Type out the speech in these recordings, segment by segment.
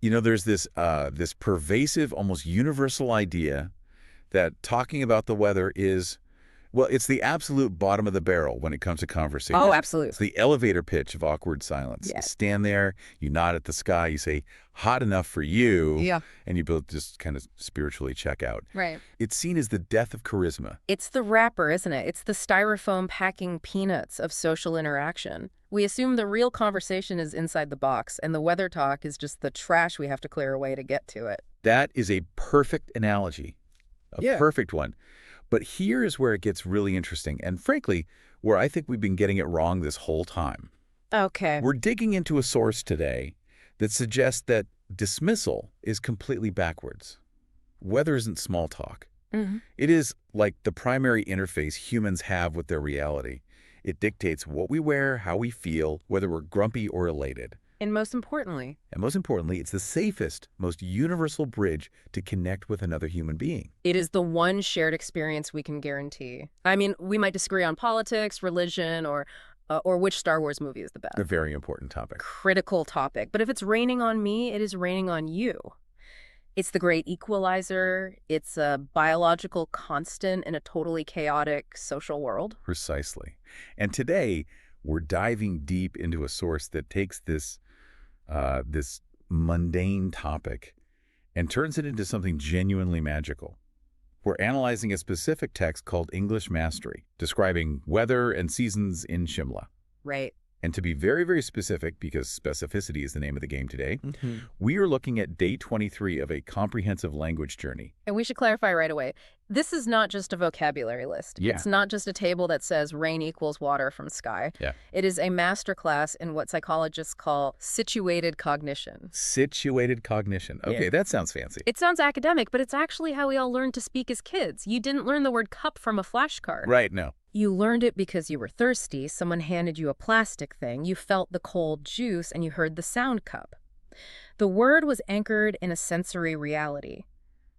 You know, there's this pervasive, almost universal idea that talking about the weather is, well, it's the absolute bottom of the barrel when it comes to conversation. Oh, It's absolutely. the elevator pitch of awkward silence. You Yeah. stand there, you nod at the sky, you say, hot enough for you, Yeah. and you both just kind of spiritually check out. Right. It's seen as the death of charisma. It's the wrapper, isn't it? It's the styrofoam packing peanuts of social interaction. We assume the real conversation is inside the box, and the weather talk is just the trash we have to clear away to get to it. That is a perfect analogy, a Yeah. perfect one. But here is where it gets really interesting, and frankly, where I think we've been getting it wrong this whole time. Okay. We're digging into a source today that suggests that dismissal is completely backwards. Weather isn't small talk. Mhm. It is like the primary interface humans have with their reality. It dictates what we wear, how we feel, whether we're grumpy or elated. And most importantly, And most importantly, it's the safest, most universal bridge to connect with another human being. it is the one shared experience we can guarantee. I mean, we might disagree on politics, religion, or which Star Wars movie is the best. A very important topic. Critical topic. But if it's raining on me, it is raining on you. It's the great equalizer. It's a biological constant in a totally chaotic social world. Precisely. And today, we're diving deep into a source that takes this mundane topic and turns it into something genuinely magical. We're analyzing a specific text called English Mastery, describing weather and seasons in Shimla. Right. And to be very, very specific, because specificity is the name of the game today, Mm-hmm. we are looking at day 23 of a comprehensive language journey. And we should clarify right away. This is not just a vocabulary list. Yeah. It's not just a table that says rain equals water from sky. Yeah. It is a masterclass in what psychologists call situated cognition. Situated cognition. Okay, Yeah. that sounds fancy. It sounds academic, but it's actually how we all learned to speak as kids. You didn't learn the word cup from a flashcard. Right, no. You learned it because you were thirsty, someone handed you a plastic thing, you felt the cold juice, and you heard the sound cup. The word was anchored in a sensory reality.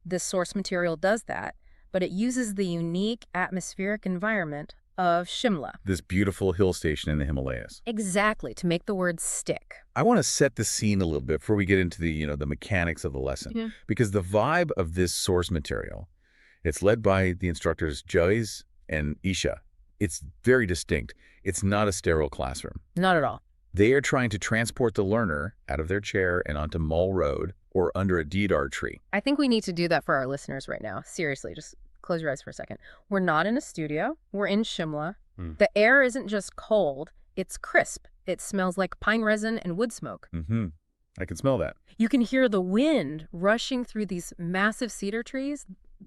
This source material does that, but it uses the unique atmospheric environment of Shimla. This beautiful hill station in the Himalayas. Exactly, to make the word stick. I want to set the scene a little bit before we get into the mechanics of the lesson. Yeah. Because the vibe of this source material, it's led by the instructors Joyce and Isha. It's very distinct. It's not a sterile classroom. Not at all. They are trying to transport the learner out of their chair and onto Mall Road or under a deodar tree. I think we need to do that for our listeners right now. Seriously, just close your eyes for a second. We're not in a studio. We're in Shimla. The air isn't just cold, it's crisp. It smells like pine resin and wood smoke. Mm-hmm. I can smell that. You can hear the wind rushing through these massive cedar trees,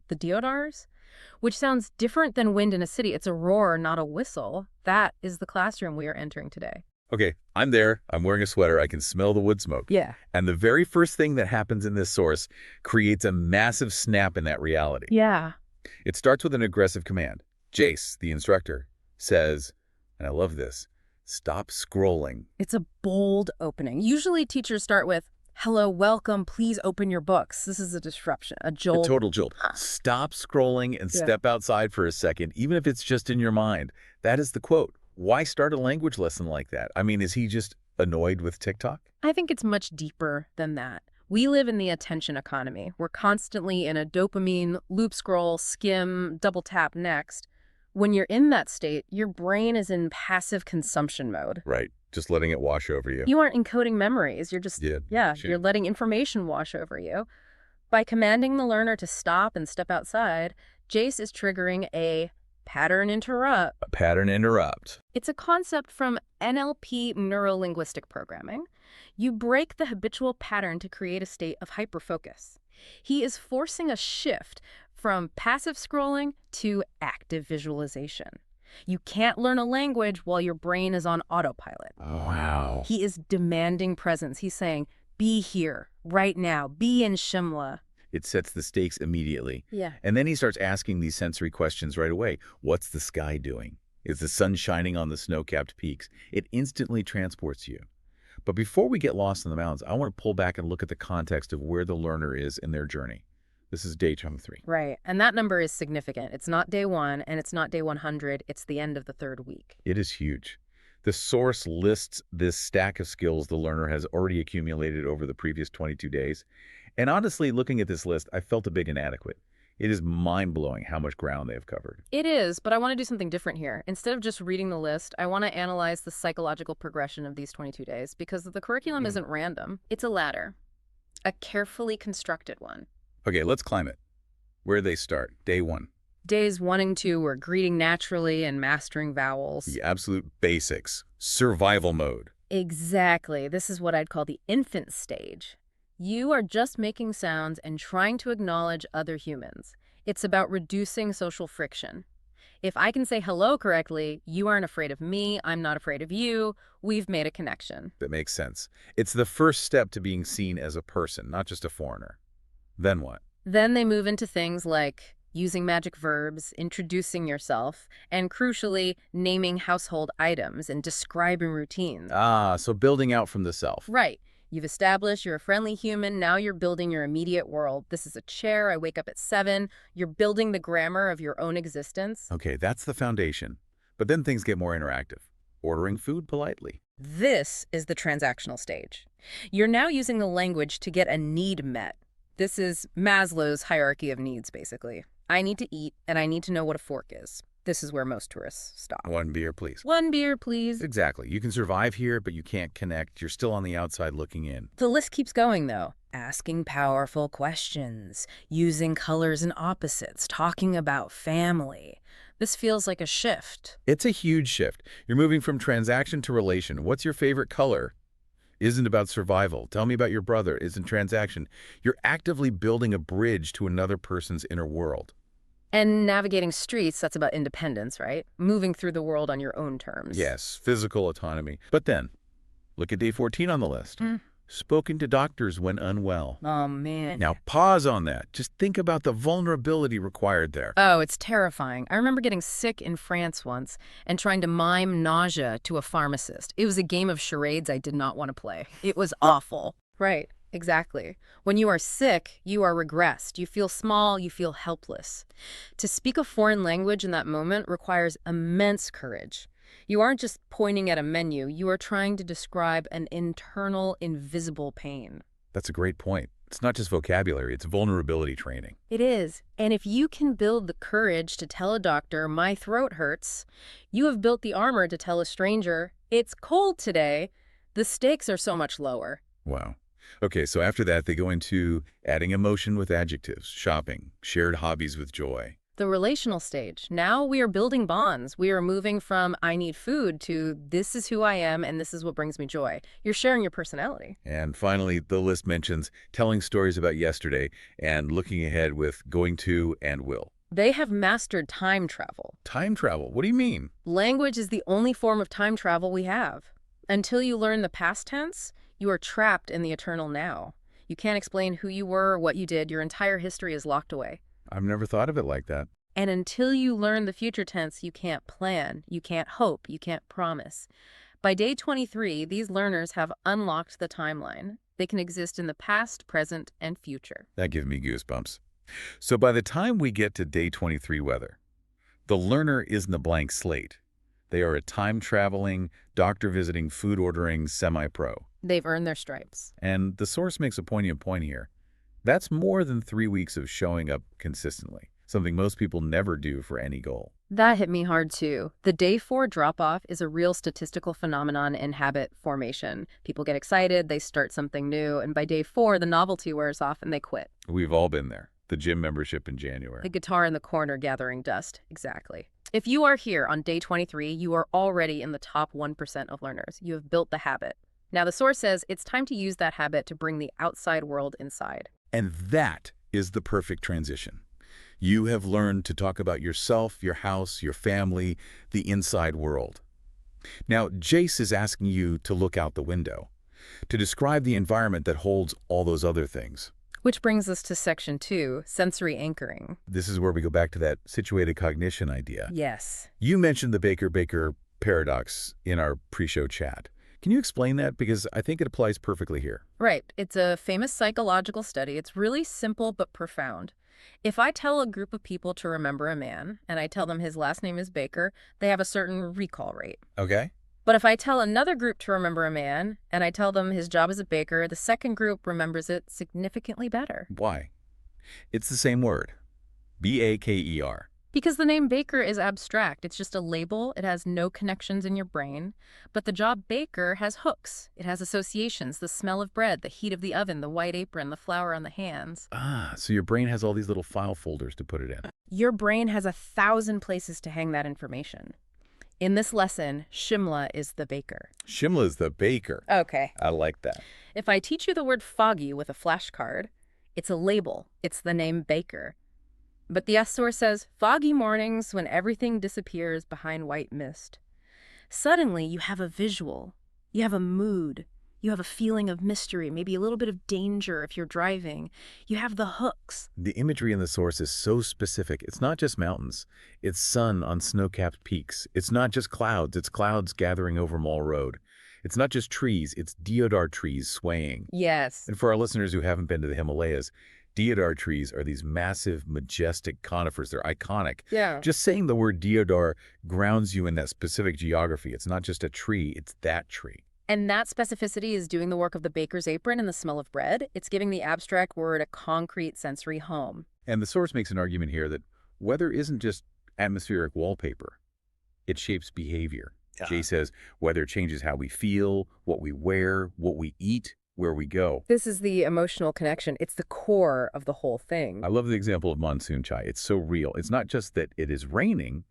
the deodars, which sounds different than wind in a city. It's a roar, not a whistle. That is the classroom we are entering today. Okay, I'm there. I'm wearing a sweater. I can smell the wood smoke. Yeah. And the very first thing that happens in this source creates a massive snap in that reality. Yeah. It starts with an aggressive command. Jace, the instructor, says, and I love this, stop scrolling. It's a bold opening. Usually teachers start with, hello, welcome, please open your books. This is a disruption, a jolt. A total jolt. Stop scrolling and Yeah. step outside for a second, even if it's just in your mind. That is the quote. Why start a language lesson like that? I mean, is he just annoyed with TikTok? I think it's much deeper than that. We live in the attention economy. We're constantly in a dopamine, loop scroll, skim, double tap next. When you're in that state, your brain is in passive consumption mode. Right. Just letting it wash over you. You aren't encoding memories. You're just, you're letting information wash over you. By commanding the learner to stop and step outside, Jace is triggering a pattern interrupt. A pattern interrupt. It's a concept from NLP, neuro-linguistic programming. You break the habitual pattern to create a state of hyperfocus. He is forcing a shift from passive scrolling to active visualization. You can't learn a language while your brain is on autopilot. Oh, wow. He is demanding presence. He's saying, be here, right now, be in Shimla. It sets the stakes immediately. Yeah. And then he starts asking these sensory questions right away. What's the sky doing? Is the sun shining on the snow-capped peaks? It instantly transports you. But before we get lost in the mountains, I want to pull back and look at the context of where the learner is in their journey. This is day 23. Right. And that number is significant. It's not day 1 and it's not day 100. It's the end of the 3rd week. It is huge. The source lists this stack of skills the learner has already accumulated over the previous 22 days. And honestly, looking at this list, I felt a bit inadequate. It is mind-blowing how much ground they have covered. It is, but I want to do something different here. Instead of just reading the list, I want to analyze the psychological progression of these 22 days because the curriculum isn't random. It's a ladder, a carefully constructed one. Okay, let's climb it. Where do they start? Day 1. Days 1 and 2 were greeting naturally and mastering vowels. The absolute basics. Survival mode. Exactly. This is what I'd call the infant stage. You are just making sounds and trying to acknowledge other humans. It's about reducing social friction. If I can say hello correctly, you aren't afraid of me, I'm not afraid of you, we've made a connection. That makes sense. It's the first step to being seen as a person, not just a foreigner. Then what? Then they move into things like using magic verbs, introducing yourself, and crucially, naming household items and describing routines. So building out from the self. Right. You've established you're a friendly human. Now you're building your immediate world. This is a chair. I wake up at 7. You're building the grammar of your own existence. Okay, that's the foundation. But then things get more interactive. Ordering food politely. This is the transactional stage. You're now using the language to get a need met. This is Maslow's hierarchy of needs, basically. I need to eat, and I need to know what a fork is. This is where most tourists stop. 1 beer, please. 1 beer, please. Exactly. You can survive here, but you can't connect. You're still on the outside looking in. The list keeps going, though. Asking powerful questions, using colors and opposites, talking about family. This feels like a shift. It's a huge shift. You're moving from transaction to relation. What's your favorite color? Isn't about survival. Tell me about your brother. Isn't transaction. You're actively building a bridge to another person's inner world. And navigating streets, that's about independence, right? Moving through the world on your own terms. Yes, physical autonomy. But then, look at day 14 on the list. Spoken to doctors when unwell. Oh, man. Now pause on that. Just think about the vulnerability required there. Oh, it's terrifying. I remember getting sick in France once and trying to mime nausea to a pharmacist. It was a game of charades I did not want to play. It was awful. Right, exactly. When you are sick, you are regressed. You feel small, you feel helpless. To speak a foreign language in that moment requires immense courage. You aren't just pointing at a menu, you are trying to describe an internal, invisible pain. That's a great point. It's not just vocabulary, it's vulnerability training. It is. And if you can build the courage to tell a doctor, my throat hurts, you have built the armor to tell a stranger, it's cold today. The stakes are so much lower. Wow. Okay, so after that, they go into adding emotion with adjectives, shopping, shared hobbies with joy. The relational stage. Now we are building bonds. We are moving from I need food to this is who I am and this is what brings me joy. You're sharing your personality. And finally, the list mentions telling stories about yesterday and looking ahead with going to and will. They have mastered time travel. Time travel? What do you mean? Language is the only form of time travel we have. Until you learn the past tense, you are trapped in the eternal now. You can't explain who you were or what you did. Your entire history is locked away. I've never thought of it like that. And until you learn the future tense, you can't plan, you can't hope, you can't promise. By day 23, these learners have unlocked the timeline. They can exist in the past, present, and future. That gives me goosebumps. So by the time we get to day 23 weather, the learner isn't a blank slate. They are a time-traveling, doctor-visiting, food-ordering semi-pro. They've earned their stripes. And the source makes a poignant point here. That's more than 3 weeks of showing up consistently, something most people never do for any goal. That hit me hard too. The day 4 drop-off is a real statistical phenomenon in habit formation. People get excited, they start something new, and by day 4, the novelty wears off and they quit. We've all been there. The gym membership in January. The guitar in the corner gathering dust. Exactly. If you are here on day 23, you are already in the top 1% of learners. You have built the habit. Now the source says it's time to use that habit to bring the outside world inside. And that is the perfect transition. You have learned to talk about yourself, your house, your family, the inside world. Now, Jace is asking you to look out the window, to describe the environment that holds all those other things. Which brings us to section 2, sensory anchoring. This is where we go back to that situated cognition idea. Yes. You mentioned the Baker-Baker paradox in our pre-show chat. Can you explain that? Because I think it applies perfectly here. Right. It's a famous psychological study. It's really simple but profound. If I tell a group of people to remember a man, and I tell them his last name is Baker, they have a certain recall rate. Okay. But if I tell another group to remember a man, and I tell them his job as a baker, the second group remembers it significantly better. Why? It's the same word. B-A-K-E-R. Because the name baker is abstract. It's just a label. It has no connections in your brain. But the job baker has hooks. It has associations, the smell of bread, the heat of the oven, the white apron, the flour on the hands. Ah, so your brain has all these little file folders to put it in. Your brain has 1,000 places to hang that information. In this lesson, Shimla is the baker. Shimla's the baker. Okay. I like that. If I teach you the word foggy with a flashcard, it's a label. It's the name baker. But the S source says, foggy mornings when everything disappears behind white mist. Suddenly, you have a visual. You have a mood. You have a feeling of mystery, maybe a little bit of danger if you're driving. You have the hooks. The imagery in the source is so specific. It's not just mountains. It's sun on snow-capped peaks. It's not just clouds. It's clouds gathering over Mall Road. It's not just trees. It's deodar trees swaying. Yes. And for our listeners who haven't been to the Himalayas, deodar trees are these massive, majestic conifers. They're iconic. Yeah. Just saying the word deodar grounds you in that specific geography. It's not just a tree. It's that tree. And that specificity is doing the work of the baker's apron and the smell of bread. It's giving the abstract word a concrete sensory home. And the source makes an argument here that weather isn't just atmospheric wallpaper. It shapes behavior. Yeah. Jay says weather changes how we feel, what we wear, what we eat, where we go. This is the emotional connection. It's the core of the whole thing. I love the example of monsoon chai. It's so real. It's not just that it is raining.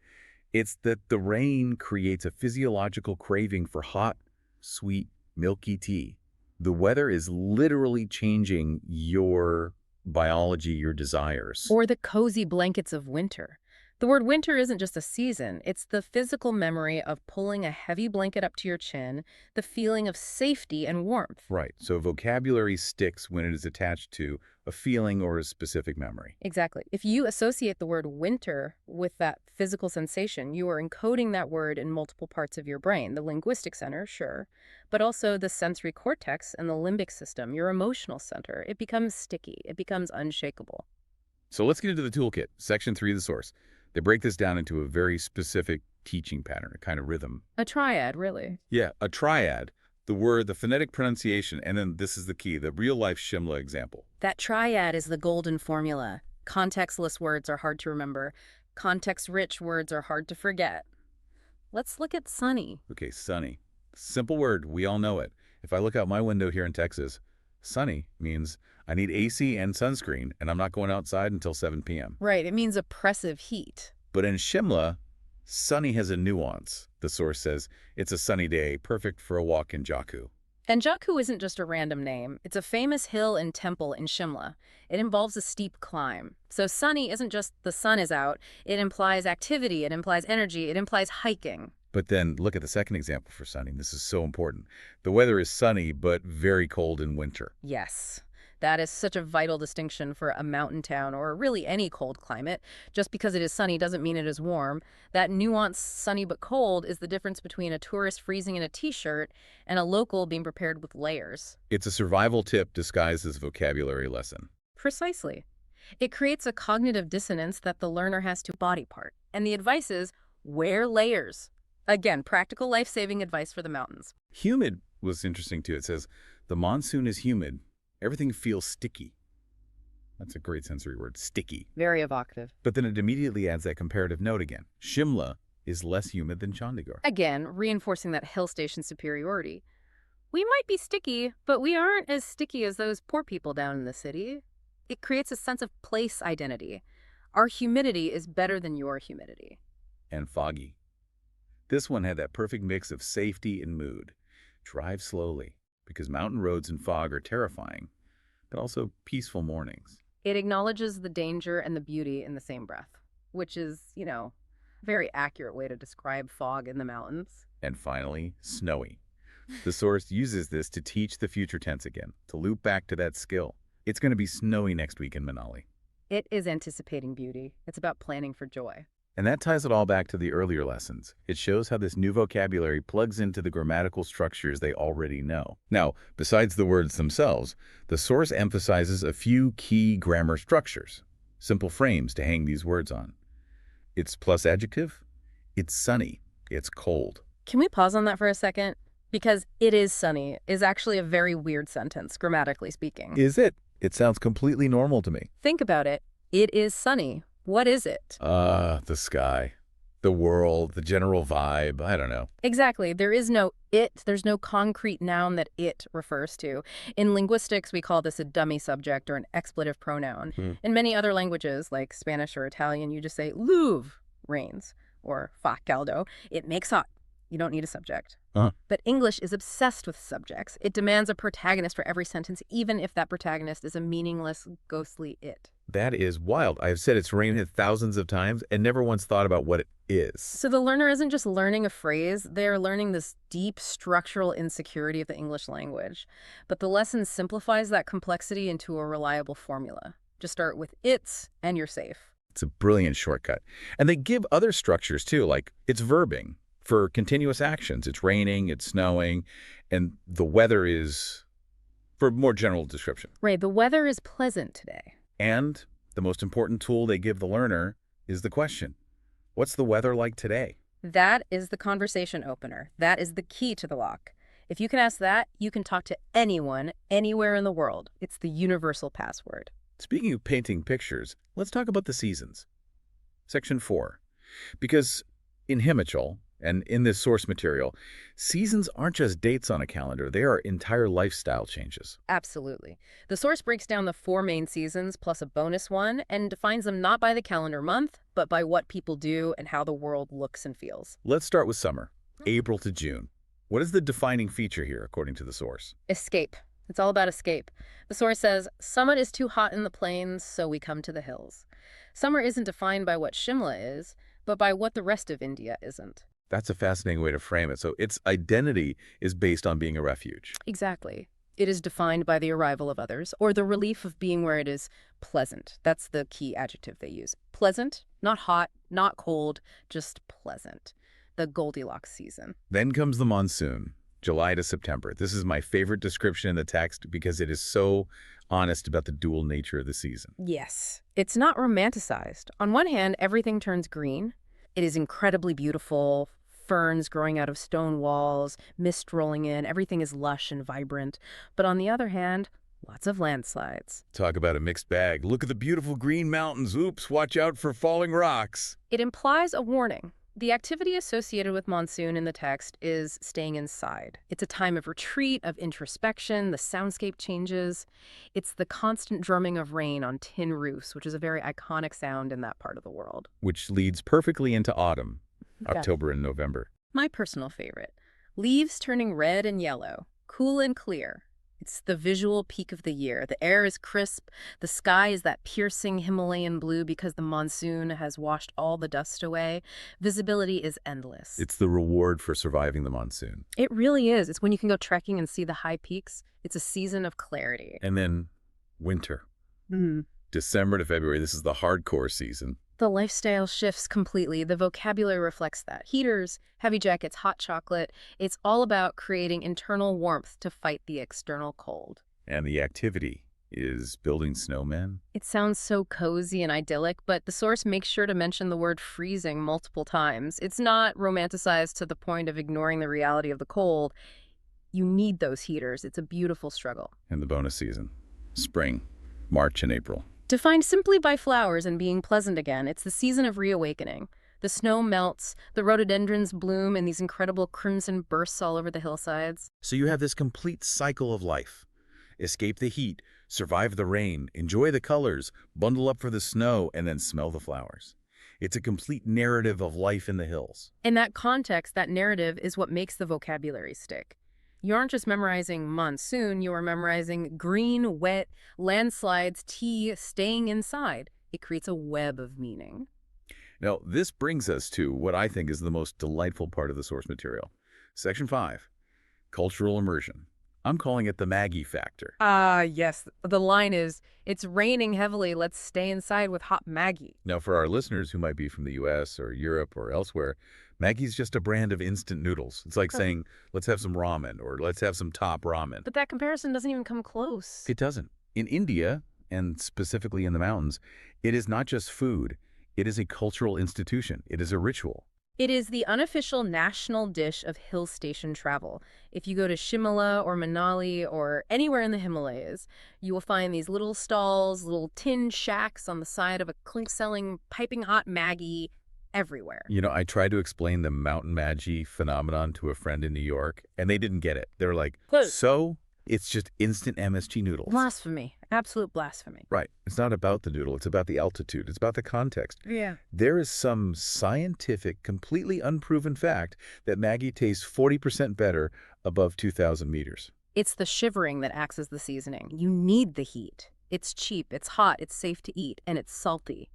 It's that the rain creates a physiological craving for hot, sweet, milky tea. The weather is literally changing your biology, your desires. Or the cozy blankets of winter. The word winter isn't just a season. It's the physical memory of pulling a heavy blanket up to your chin, the feeling of safety and warmth. Right. So vocabulary sticks when it is attached to a feeling or a specific memory. Exactly. If you associate the word winter with that physical sensation, you are encoding that word in multiple parts of your brain. The linguistic center, sure, but also the sensory cortex and the limbic system, your emotional center. It becomes sticky. It becomes unshakable. So let's get into the toolkit, section 3 of the source. They break this down into a very specific teaching pattern, a kind of rhythm. A triad, really. Yeah, a triad. The word, the phonetic pronunciation, and then this is the key, the real-life Shimla example. That triad is the golden formula. Contextless words are hard to remember. Context-rich words are hard to forget. Let's look at sunny. Okay, sunny. Simple word, we all know it. If I look out my window here in Texas, sunny means I need AC and sunscreen, and I'm not going outside until 7 p.m. Right, it means oppressive heat. But in Shimla, sunny has a nuance. The source says it's a sunny day, perfect for a walk in Jakku. And Jakku isn't just a random name. It's a famous hill and temple in Shimla. It involves a steep climb. So sunny isn't just the sun is out. It implies activity. It implies energy. It implies hiking. But then look at the second example for sunny. This is so important. The weather is sunny, but very cold in winter. Yes. That is such a vital distinction for a mountain town or really any cold climate. Just because it is sunny doesn't mean it is warm. That nuanced sunny but cold is the difference between a tourist freezing in a t-shirt and a local being prepared with layers. It's a survival tip disguised as a vocabulary lesson. Precisely. It creates a cognitive dissonance that the learner has to body part. And the advice is, wear layers. Again, practical life-saving advice for the mountains. Humid was interesting too. It says, the monsoon is humid. Everything feels sticky. That's a great sensory word, sticky. Very evocative. But then it immediately adds that comparative note again. Shimla is less humid than Chandigarh. Again, reinforcing that hill station superiority. We might be sticky, but we aren't as sticky as those poor people down in the city. It creates a sense of place identity. Our humidity is better than your humidity. And foggy. This one had that perfect mix of safety and mood. Drive slowly, because mountain roads and fog are terrifying, but also peaceful mornings. It acknowledges the danger and the beauty in the same breath, which is, a very accurate way to describe fog in the mountains. And finally, snowy. The source uses this to teach the future tense again, to loop back to that skill. It's going to be snowy next week in Manali. It is anticipating beauty. It's about planning for joy. And that ties it all back to the earlier lessons. It shows how this new vocabulary plugs into the grammatical structures they already know. Now, besides the words themselves, the source emphasizes a few key grammar structures, simple frames to hang these words on. It's plus adjective, it's sunny, it's cold. Can we pause on that for a second? Because "it is sunny" is actually a very weird sentence, grammatically speaking. Is it? It sounds completely normal to me. Think about it. It is sunny. What is it? The sky, the world, the general vibe, I don't know. Exactly. There is no it. There's no concrete noun that it refers to. In linguistics, we call this a dummy subject or an expletive pronoun. In many other languages, like Spanish or Italian, you just say "Louvre rains" or "Fa caldo." It makes hot. You don't need a subject. But English is obsessed with subjects. It demands a protagonist for every sentence, even if that protagonist is a meaningless, ghostly it. That is wild. I've said it's rained thousands of times and never once thought about what it is. So the learner isn't just learning a phrase, they're learning this deep structural insecurity of the English language. But the lesson simplifies that complexity into a reliable formula. Just start with "it's" and you're safe. It's a brilliant shortcut. And they give other structures too, like it's verbing for continuous actions. It's raining, it's snowing, and the weather is for more general description. Right, the weather is pleasant today. And the most important tool they give the learner is the question. What's the weather like today? That is the conversation opener. That is the key to the lock. If you can ask that, you can talk to anyone, anywhere in the world. It's the universal password. Speaking of painting pictures, let's talk about the seasons. Section 4. Because in Himachal, and in this source material, seasons aren't just dates on a calendar, they are entire lifestyle changes. Absolutely. The source breaks down the 4 main seasons plus a bonus one and defines them not by the calendar month, but by what people do and how the world looks and feels. Let's start with summer, April to June. What is the defining feature here, according to the source? Escape. It's all about escape. The source says, "Summit is too hot in the plains, so we come to the hills." Summer isn't defined by what Shimla is, but by what the rest of India isn't. That's a fascinating way to frame it. So its identity is based on being a refuge. Exactly. It is defined by the arrival of others, or the relief of being where it is pleasant. That's the key adjective they use. Pleasant, not hot, not cold, just pleasant. The Goldilocks season. Then comes the monsoon, July to September. This is my favorite description in the text because it is so honest about the dual nature of the season. Yes. It's not romanticized. On one hand, everything turns green. It is incredibly beautiful. Ferns growing out of stone walls, mist rolling in, everything is lush and vibrant. But on the other hand, lots of landslides. Talk about a mixed bag. Look at the beautiful green mountains. Oops, watch out for falling rocks. It implies a warning. The activity associated with monsoon in the text is staying inside. It's a time of retreat, of introspection, the soundscape changes. It's the constant drumming of rain on tin roofs, which is a very iconic sound in that part of the world. Which leads perfectly into autumn, Okay. October and November. My personal favorite. Leaves turning red and yellow, cool and clear. It's the visual peak of the year. The air is crisp. The sky is that piercing Himalayan blue because the monsoon has washed all the dust away. Visibility is endless. It's the reward for surviving the monsoon. It really is. It's when you can go trekking and see the high peaks. It's a season of clarity. And then winter, December to February. This is the hardcore season. The lifestyle shifts completely. The vocabulary reflects that. Heaters, heavy jackets, hot chocolate. It's all about creating internal warmth to fight the external cold. And the activity is building snowmen. It sounds so cozy and idyllic, but the source makes sure to mention the word freezing multiple times. It's not romanticized to the point of ignoring the reality of the cold. You need those heaters. It's a beautiful struggle. And the bonus season, spring, March and April. Defined simply by flowers and being pleasant again, it's the season of reawakening. The snow melts, the rhododendrons bloom in these incredible crimson bursts all over the hillsides. So you have this complete cycle of life. Escape the heat, survive the rain, enjoy the colors, bundle up for the snow, and then smell the flowers. It's a complete narrative of life in the hills. In that context, that narrative is what makes the vocabulary stick. You aren't just memorizing monsoon, you are memorizing green, wet, landslides, tea, staying inside. It creates a web of meaning. Now, this brings us to what I think is the most delightful part of the source material. Section 5, cultural immersion. I'm calling it the Maggie factor. Yes. The line is, "It's raining heavily, let's stay inside with hot Maggie." Now, for our listeners who might be from the US or Europe or elsewhere, Maggie's just a brand of instant noodles. It's like saying, let's have some ramen or let's have some top ramen. But that comparison doesn't even come close. It doesn't. In India, and specifically in the mountains, it is not just food. It is a cultural institution. It is a ritual. It is the unofficial national dish of hill station travel. If you go to Shimla or Manali or anywhere in the Himalayas, you will find these little stalls, little tin shacks on the side of a clink-selling piping hot Maggie everywhere. I tried to explain the mountain magi phenomenon to a friend in New York, and they didn't get it. They were like, Close. so it's just instant MSG noodles. Blasphemy. Absolute blasphemy. Right. It's not about the noodle. It's about the altitude. It's about the context. Yeah. There is some scientific, completely unproven fact that Maggie tastes 40% better above 2,000 meters. It's the shivering that acts as the seasoning. You need the heat. It's cheap, it's hot, it's safe to eat, and it's salty.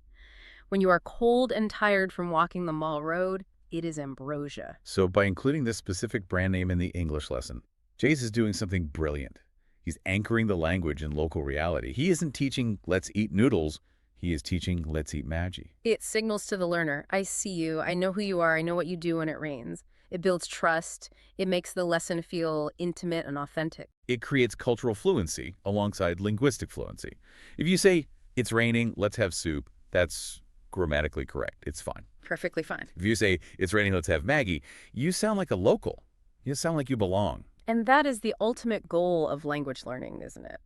When you are cold and tired from walking the mall road, it is ambrosia. So by including this specific brand name in the English lesson, Jace is doing something brilliant. He's anchoring the language in local reality. He isn't teaching, let's eat noodles. He is teaching, let's eat Maggi. It signals to the learner, I see you, I know who you are, I know what you do when it rains. It builds trust. It makes the lesson feel intimate and authentic. It creates cultural fluency alongside linguistic fluency. If you say, it's raining, let's have soup, that's grammatically correct. It's fine. Perfectly fine. If you say, it's raining, let's have Maggi, you sound like a local. You sound like you belong. And that is the ultimate goal of language learning, isn't it?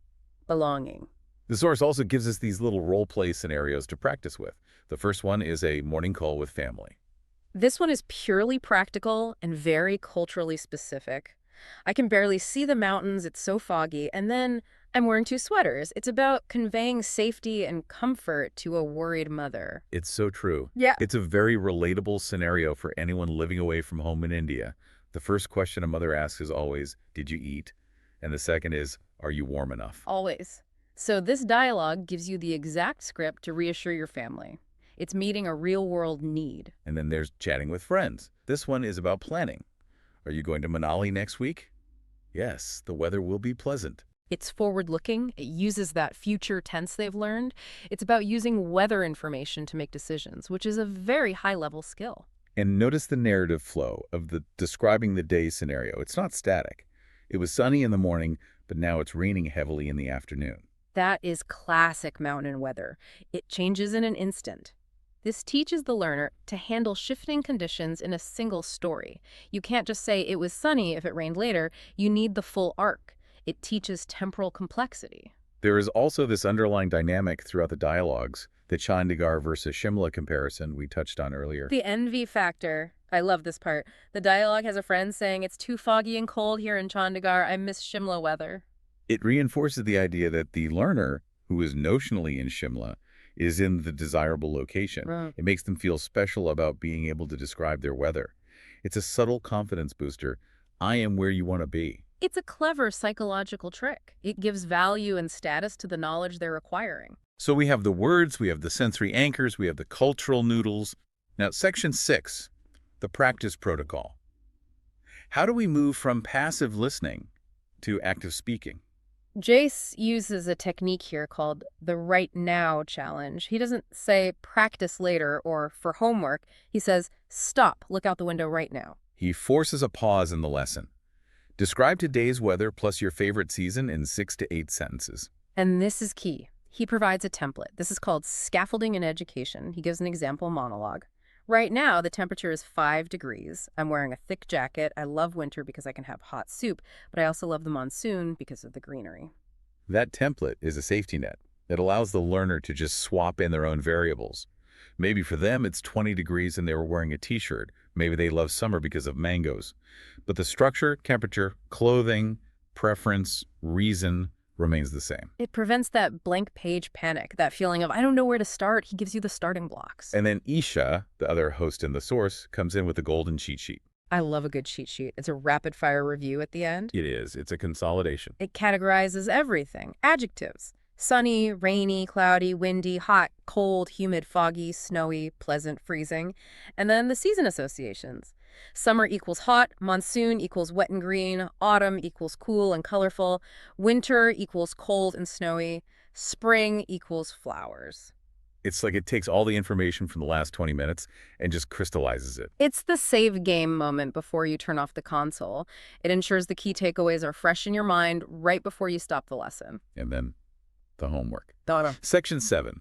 Belonging. The source also gives us these little role-play scenarios to practice with. The first one is a morning call with family. This one is purely practical and very culturally specific. I can barely see the mountains, it's so foggy, and then I'm wearing 2 sweaters. It's about conveying safety and comfort to a worried mother. It's so true. Yeah. It's a very relatable scenario for anyone living away from home in India. The first question a mother asks is always, did you eat? And the second is, are you warm enough? Always. So this dialogue gives you the exact script to reassure your family. It's meeting a real-world need. And then there's chatting with friends. This one is about planning. Are you going to Manali next week? Yes, the weather will be pleasant. It's forward-looking. It uses that future tense they've learned. It's about using weather information to make decisions, which is a very high-level skill. And notice the narrative flow of the describing the day scenario. It's not static. It was sunny in the morning, but now it's raining heavily in the afternoon. That is classic mountain weather. It changes in an instant. This teaches the learner to handle shifting conditions in a single story. You can't just say it was sunny if it rained later. You need the full arc. It teaches temporal complexity. There is also this underlying dynamic throughout the dialogues, the Chandigarh versus Shimla comparison we touched on earlier. The envy factor. I love this part. The dialogue has a friend saying, it's too foggy and cold here in Chandigarh. I miss Shimla weather. It reinforces the idea that the learner, who is notionally in Shimla, is in the desirable location. Right. It makes them feel special about being able to describe their weather. It's a subtle confidence booster. I am where you want to be. It's a clever psychological trick. It gives value and status to the knowledge they're acquiring. So we have the words, we have the sensory anchors, we have the cultural noodles. Now, section 6, the practice protocol. How do we move from passive listening to active speaking? Jace uses a technique here called the right now challenge. He doesn't say practice later or for homework. He says, stop, look out the window right now. He forces a pause in the lesson. Describe today's weather plus your favorite season in 6 to 8 sentences. And this is key. He provides a template. This is called scaffolding in education. He gives an example monologue. Right now, the temperature is 5 degrees. I'm wearing a thick jacket. I love winter because I can have hot soup, but I also love the monsoon because of the greenery. That template is a safety net. It allows the learner to just swap in their own variables. Maybe for them, it's 20 degrees and they were wearing a t-shirt. Maybe they love summer because of mangoes. But the structure, temperature, clothing, preference, reason remains the same. It prevents that blank page panic, that feeling of, I don't know where to start. He gives you the starting blocks. And then Isha, the other host in the source, comes in with a golden cheat sheet. I love a good cheat sheet. It's a rapid-fire review at the end. It is. It's a consolidation. It categorizes everything. Adjectives. Sunny, rainy, cloudy, windy, hot, cold, humid, foggy, snowy, pleasant, freezing. And then the season associations. Summer equals hot, monsoon equals wet and green, autumn equals cool and colorful, winter equals cold and snowy, spring equals flowers. It's like it takes all the information from the last 20 minutes and just crystallizes it. It's the save game moment before you turn off the console. It ensures the key takeaways are fresh in your mind right before you stop the lesson. And then the homework. Donna. Section 7.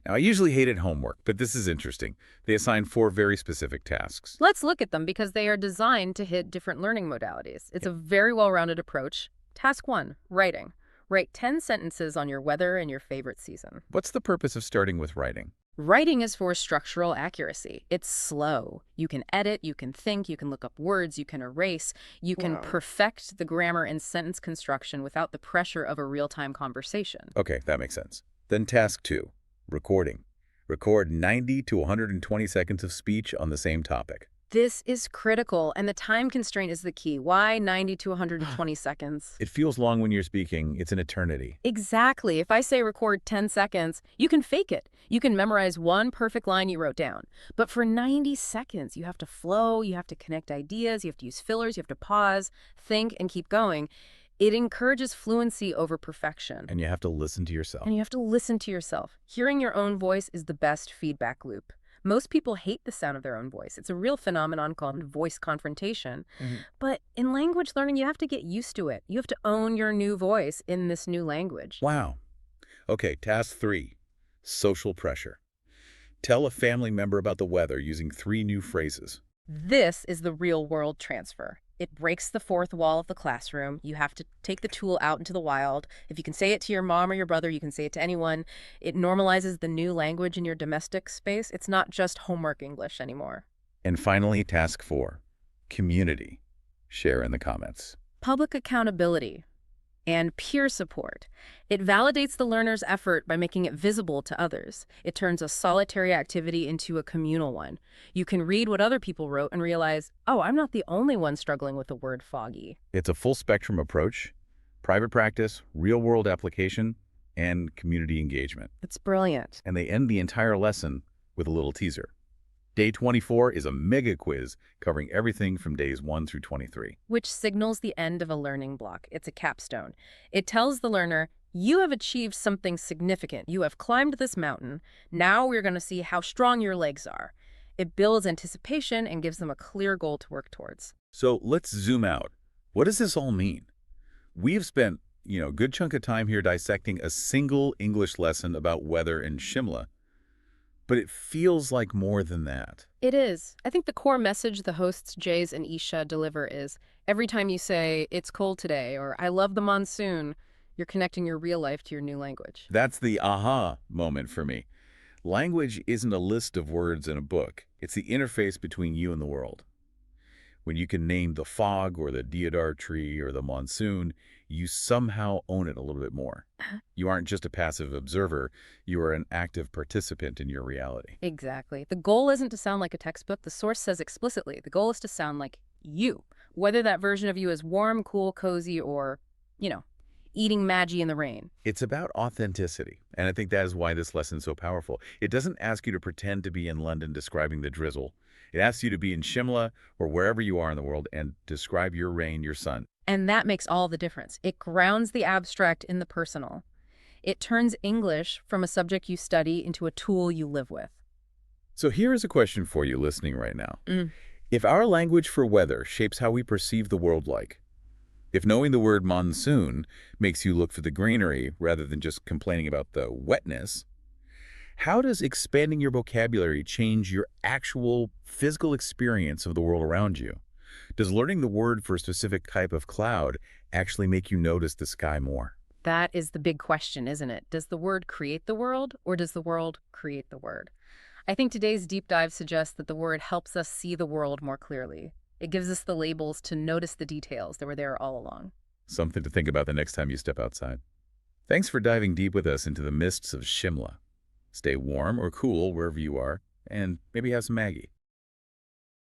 Now, I usually hated homework, but this is interesting. They assign 4 very specific tasks. Let's look at them because they are designed to hit different learning modalities. It's a very well-rounded approach. Task 1, writing. Write 10 sentences on your weather and your favorite season. What's the purpose of starting with writing? Writing is for structural accuracy. It's slow. You can edit, you can think, you can look up words, you can erase, you can perfect the grammar and sentence construction without the pressure of a real-time conversation. Okay, that makes sense. Then task 2, recording. Record 90 to 120 seconds of speech on the same topic. This is critical, and the time constraint is the key. Why 90 to 120 seconds? It feels long when you're speaking. It's an eternity. Exactly. If I say record 10 seconds, you can fake it. You can memorize one perfect line you wrote down. But for 90 seconds, you have to flow, you have to connect ideas, you have to use fillers, you have to pause, think, and keep going. It encourages fluency over perfection. And you have to listen to yourself. And you have to listen to yourself. Hearing your own voice is the best feedback loop. Most people hate the sound of their own voice. It's a real phenomenon called voice confrontation. But in language learning, you have to get used to it. You have to own your new voice in this new language. Wow. Okay, task 3, social pressure. Tell a family member about the weather using 3 new phrases. This is the real-world transfer. It breaks the fourth wall of the classroom. You have to take the tool out into the wild. If you can say it to your mom or your brother, you can say it to anyone. It normalizes the new language in your domestic space. It's not just homework English anymore. And finally, task 4, community. Share in the comments. Public accountability and peer support. It validates the learner's effort by making it visible to others. It turns a solitary activity into a communal one. You can read what other people wrote and realize, oh, I'm not the only one struggling with the word foggy. It's a full spectrum approach: private practice, real-world application, and community engagement. It's brilliant. And they end the entire lesson with a little teaser. Day 24 is a mega quiz covering everything from days 1 through 23. Which signals the end of a learning block. It's a capstone. It tells the learner, you have achieved something significant. You have climbed this mountain. Now we're going to see how strong your legs are. It builds anticipation and gives them a clear goal to work towards. So let's zoom out. What does this all mean? We've spent, a good chunk of time here dissecting a single English lesson about weather in Shimla. But it feels like more than that. It is. I think the core message the hosts Jays and Isha deliver is, every time you say, it's cold today, or I love the monsoon, you're connecting your real life to your new language. That's the aha moment for me. Language isn't a list of words in a book. It's the interface between you and the world. When you can name the fog or the deodar tree or the monsoon, you somehow own it a little bit more. You aren't just a passive observer. You are an active participant in your reality. Exactly. The goal isn't to sound like a textbook. The source says explicitly, the goal is to sound like you. Whether that version of you is warm, cool, cozy, or, eating Maggi in the rain. It's about authenticity, and I think that is why this lesson is so powerful. It doesn't ask you to pretend to be in London describing the drizzle. It asks you to be in Shimla or wherever you are in the world and describe your rain, your sun. And that makes all the difference. It grounds the abstract in the personal. It turns English from a subject you study into a tool you live with. So here is a question for you listening right now. If our language for weather shapes how we perceive the world if knowing the word monsoon makes you look for the greenery rather than just complaining about the wetness, how does expanding your vocabulary change your actual physical experience of the world around you? Does learning the word for a specific type of cloud actually make you notice the sky more? That is the big question, isn't it? Does the word create the world, or does the world create the word? I think today's deep dive suggests that the word helps us see the world more clearly. It gives us the labels to notice the details that were there all along. Something to think about the next time you step outside. Thanks for diving deep with us into the mists of Shimla. Stay warm or cool wherever you are, and maybe have some Maggie.